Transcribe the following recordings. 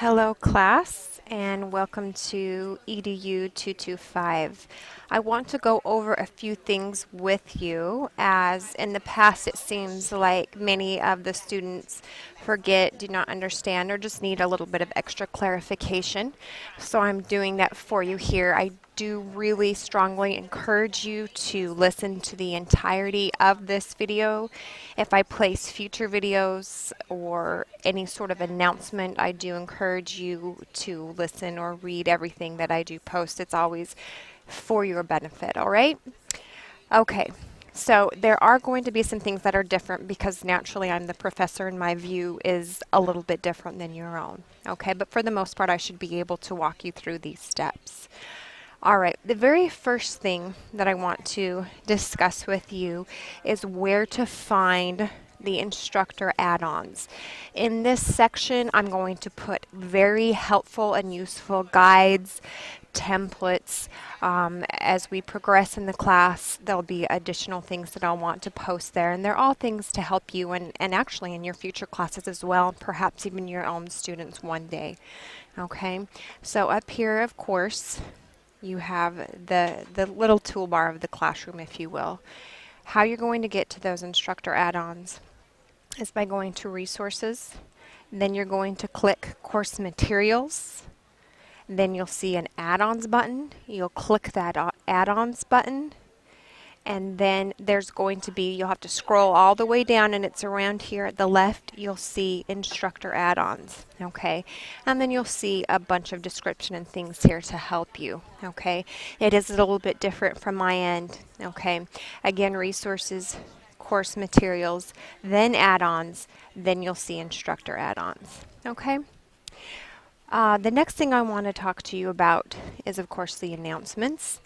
Hello class and welcome to EDU 225. I want to go over a few things with you as in the past it seems like many of the students forget, do not understand, or just need a little bit of extra clarification. So I'm doing that for you here. I do really strongly encourage you to listen to the entirety of this video. If I place future videos or any sort of announcement, I do encourage you to listen or read everything that I do post. It's always for your benefit, all right? Okay. So there are going to be some things that are different because naturally I'm the professor and my view is a little bit different than your own. Okay, but for the most part I should be able to walk you through these steps. All right, the very first thing that I want to discuss with you is where to find the instructor add-ons. In this section, I'm going to put very helpful and useful guides, templates. As we progress in the class, there'll be additional things that I'll want to post there, and they're all things to help you and actually in your future classes as well, perhaps even your own students one day. Okay, so up here, of course, you have the little toolbar of the classroom, if you will. How you're going to get to those instructor add-ons is by going to resources, then you're going to click course materials, then you'll see an add-ons button. You'll click that add-ons button, and then there's going to be, you'll have to scroll all the way down, and it's around here at the left, you'll see instructor add-ons, okay? And then you'll see a bunch of description and things here to help you, okay? It is a little bit different from my end, okay? Again, resources, course materials, then add-ons, then you'll see instructor add-ons, okay? The next thing I want to talk to you about is, of course, the announcements.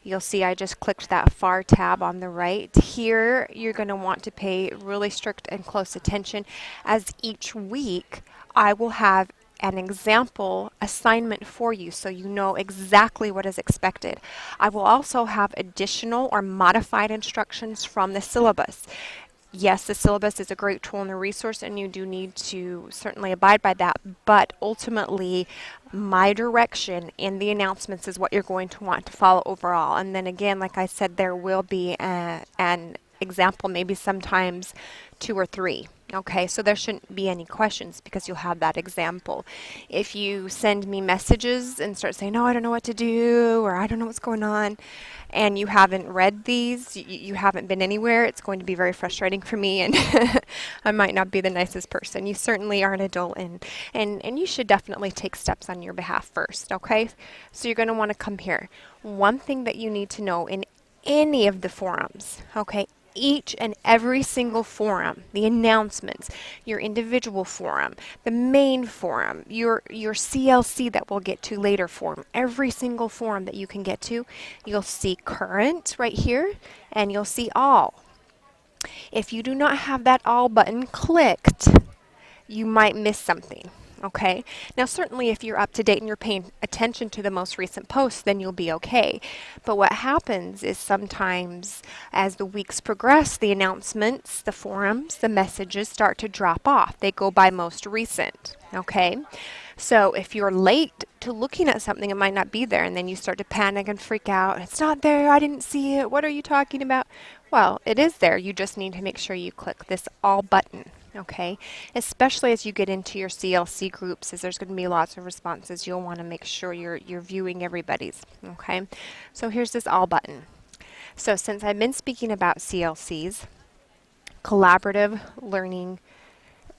You'll see I just clicked that far tab on the right. Here, you're going to want to pay really strict and close attention, as each week I will have an example assignment for you so you know exactly what is expected. I will also have additional or modified instructions from the syllabus. Yes, the syllabus is a great tool and a resource, and you do need to certainly abide by that, but ultimately my direction in the announcements is what you're going to want to follow overall. And then again, like I said, there will be an example, maybe sometimes 2 or 3. Okay, so there shouldn't be any questions because you'll have that example. If you send me messages and start saying, no, I don't know what to do, or I don't know what's going on, and you haven't read these, you haven't been anywhere, it's going to be very frustrating for me, and I might not be the nicest person. You certainly are an adult, and you should definitely take steps on your behalf first, okay? So you're going to want to come here. One thing that you need to know in any of the forums, okay, each and every single forum, the announcements, your individual forum, the main forum, your CLC that we'll get to later forum, every single forum that you can get to, you'll see current right here, and you'll see all. If you do not have that all button clicked, you might miss something. Okay, now certainly if you're up to date and you're paying attention to the most recent posts, then you'll be okay. But what happens is sometimes as the weeks progress, the announcements, the forums, the messages start to drop off. They go by most recent, okay? So if you're late to looking at something, it might not be there, and then you start to panic and freak out. It's not there, I didn't see it, what are you talking about? Well, it is there, you just need to make sure you click this all button. Okay, especially as you get into your CLC groups, as there's going to be lots of responses, you'll want to make sure you're viewing everybody's. Okay, so here's this all button. So since I've been speaking about CLCs, collaborative learning,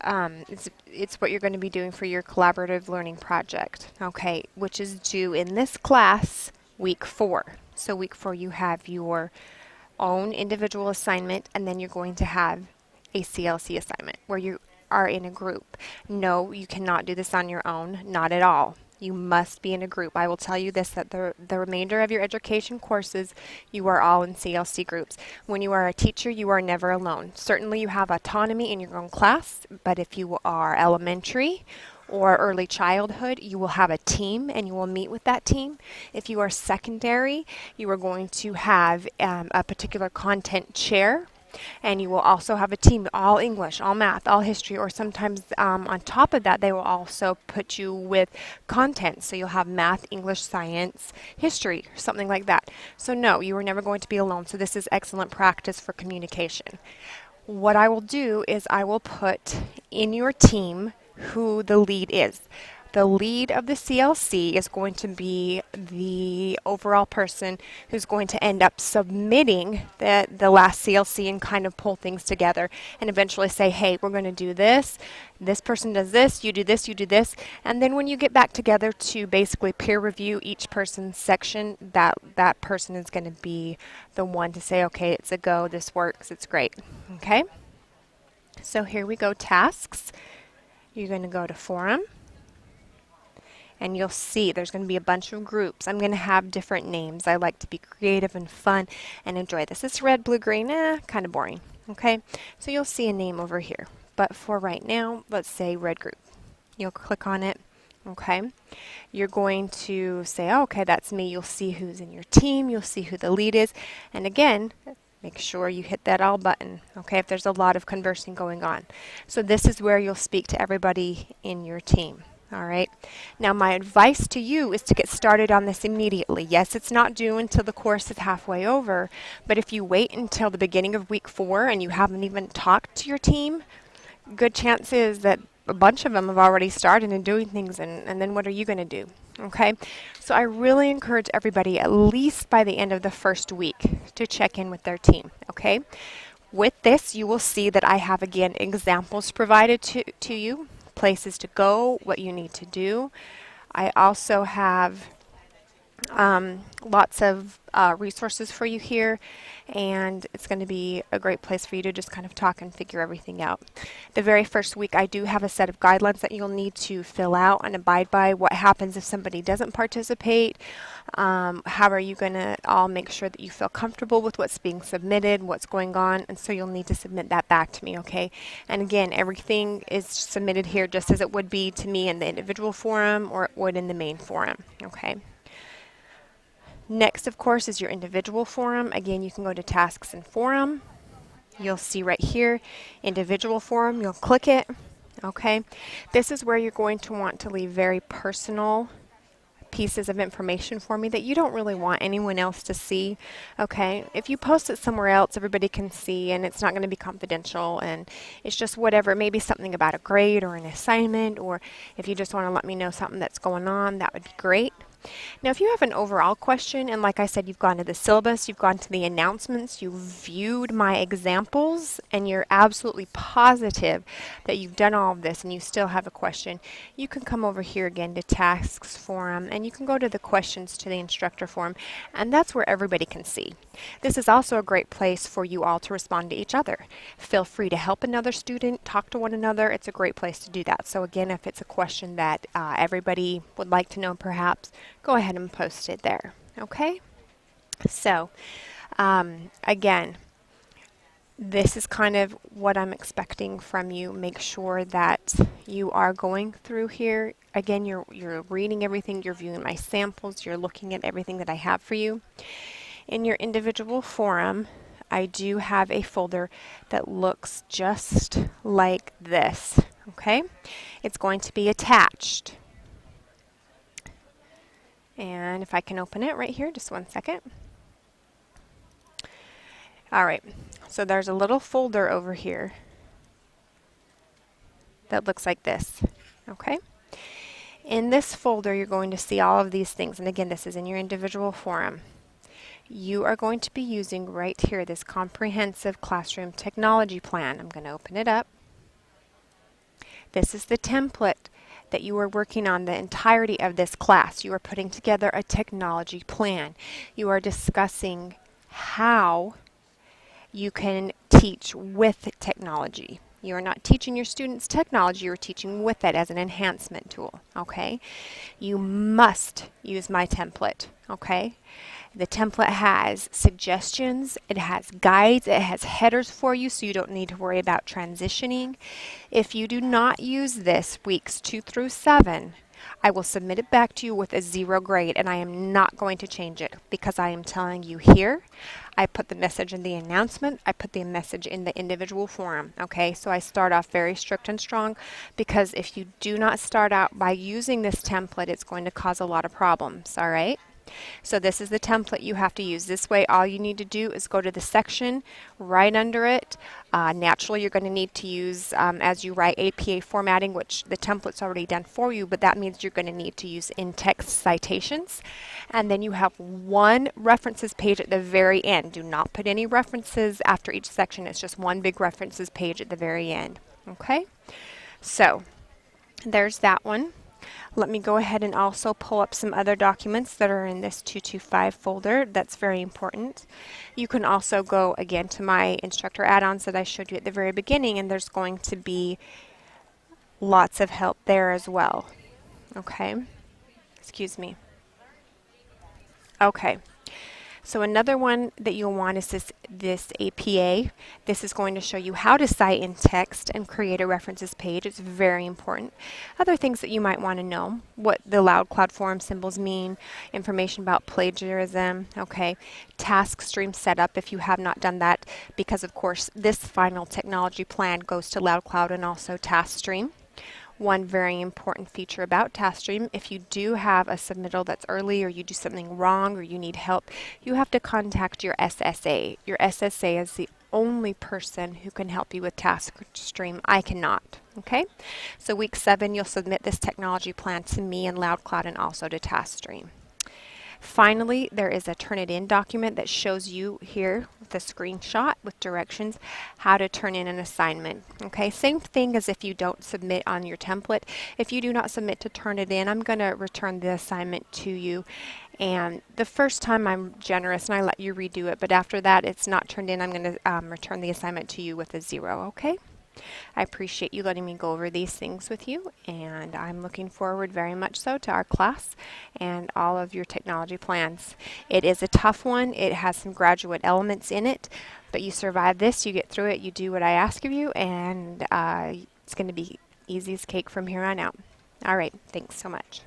it's what you're going to be doing for your collaborative learning project. Okay, which is due in this class week 4. So week 4 you have your own individual assignment, and then you're going to have a CLC assignment where you are in a group. No, you cannot do this on your own, not at all. You must be in a group. I will tell you this, that the remainder of your education courses, you are all in CLC groups. When you are a teacher, you are never alone. Certainly you have autonomy in your own class, but if you are elementary or early childhood, you will have a team and you will meet with that team. If you are secondary, you are going to have a particular content chair. And you will also have a team, all English, all math, all history, or sometimes on top of that, they will also put you with content. So you'll have math, English, science, history, something like that. So no, you are never going to be alone. So this is excellent practice for communication. What I will do is I will put in your team who the lead is. The lead of the CLC is going to be the overall person who's going to end up submitting the last CLC and kind of pull things together and eventually say, hey, we're going to do this. This person does this, you do this, you do this. And then when you get back together to basically peer review each person's section, that person is going to be the one to say, okay, it's a go, this works, it's great. Okay? So here we go, tasks. You're going to go to forum. And you'll see there's going to be a bunch of groups. I'm going to have different names. I like to be creative and fun and enjoy this. It's red, blue, green, kind of boring. Okay, so you'll see a name over here. But for right now, let's say red group. You'll click on it. Okay, you're going to say, oh, okay, that's me. You'll see who's in your team. You'll see who the lead is. And again, make sure you hit that all button, okay, if there's a lot of conversing going on. So this is where you'll speak to everybody in your team. All right. Now, my advice to you is to get started on this immediately. Yes, it's not due until the course is halfway over, but if you wait until the beginning of week 4 and you haven't even talked to your team, good chance is that a bunch of them have already started and doing things, and then what are you going to do? Okay. So I really encourage everybody, at least by the end of the first week, to check in with their team. Okay. With this, you will see that I have, again, examples provided to you. Places to go, what you need to do. I also have lots of resources for you here, and it's going to be a great place for you to just kind of talk and figure everything out. The very first week, I do have a set of guidelines that you'll need to fill out and abide by. What happens if somebody doesn't participate? How are you going to all make sure that you feel comfortable with what's being submitted, what's going on, and so you'll need to submit that back to me, okay? And again, everything is submitted here just as it would be to me in the individual forum or it would in the main forum, okay? Next, of course, is your individual forum. Again, you can go to tasks and forum. You'll see right here, individual forum. You'll click it. Okay. This is where you're going to want to leave very personal pieces of information for me that you don't really want anyone else to see. Okay. If you post it somewhere else, everybody can see, and it's not going to be confidential, and it's just whatever, maybe something about a grade or an assignment, or if you just want to let me know something that's going on, that would be great. Now, if you have an overall question, and like I said, you've gone to the syllabus, you've gone to the announcements, you've viewed my examples, and you're absolutely positive that you've done all of this and you still have a question, you can come over here again to tasks forum, and you can go to the questions to the instructor forum, and that's where everybody can see. This is also a great place for you all to respond to each other. Feel free to help another student, talk to one another. It's a great place to do that. So again, if it's a question that everybody would like to know perhaps, go ahead and post it there. Okay? So, again, this is kind of what I'm expecting from you. Make sure that you are going through here. Again, you're reading everything, you're viewing my samples, you're looking at everything that I have for you. In your individual forum, I do have a folder that looks just like this. Okay? It's going to be attached. And if I can open it right here, just one second. All right, so there's a little folder over here that looks like this, okay? In this folder, you're going to see all of these things, and again, this is in your individual forum. You are going to be using right here this comprehensive classroom technology plan. I'm going to open it up. This is the template that you are working on the entirety of this class. You are putting together a technology plan. You are discussing how you can teach with technology. You are not teaching your students technology, you're teaching with it as an enhancement tool, okay? You must use my template, okay? The template has suggestions, it has guides, it has headers for you so you don't need to worry about transitioning. If you do not use this weeks 2 through 7, I will submit it back to you with a 0 grade, and I am not going to change it because I am telling you here. I put the message in the announcement. I put the message in the individual forum. Okay, so I start off very strict and strong because if you do not start out by using this template, it's going to cause a lot of problems. All right. So this is the template you have to use. This way, all you need to do is go to the section right under it. Naturally, you're going to need to use, as you write, APA formatting, which the template's already done for you, but that means you're going to need to use in-text citations. And then you have one references page at the very end. Do not put any references after each section. It's just one big references page at the very end. Okay? So there's that one. Let me go ahead and also pull up some other documents that are in this 225 folder. That's very important. You can also go again to my instructor add-ons that I showed you at the very beginning, and there's going to be lots of help there as well. Okay. Excuse me. Okay. So another one that you'll want is this APA. This is going to show you how to cite in text and create a references page. It's very important. Other things that you might want to know, what the LoudCloud forum symbols mean, information about plagiarism, okay, task stream setup if you have not done that, because of course this final technology plan goes to LoudCloud and also TaskStream. One very important feature about TaskStream, if you do have a submittal that's early or you do something wrong or you need help, you have to contact your SSA. Your SSA is the only person who can help you with TaskStream. I cannot. Okay? So week 7, you'll submit this technology plan to me in LoudCloud and also to TaskStream. Finally, there is a Turnitin document that shows you here with a screenshot with directions how to turn in an assignment. Okay, same thing as if you don't submit on your template. If you do not submit to Turnitin, I'm going to return the assignment to you. And the first time I'm generous and I let you redo it, but after that it's not turned in, I'm going to return the assignment to you with a 0, okay? I appreciate you letting me go over these things with you, and I'm looking forward very much so to our class and all of your technology plans. It is a tough one. It has some graduate elements in it, but you survive this, you get through it, you do what I ask of you, and it's going to be easy as cake from here on out. All right, thanks so much.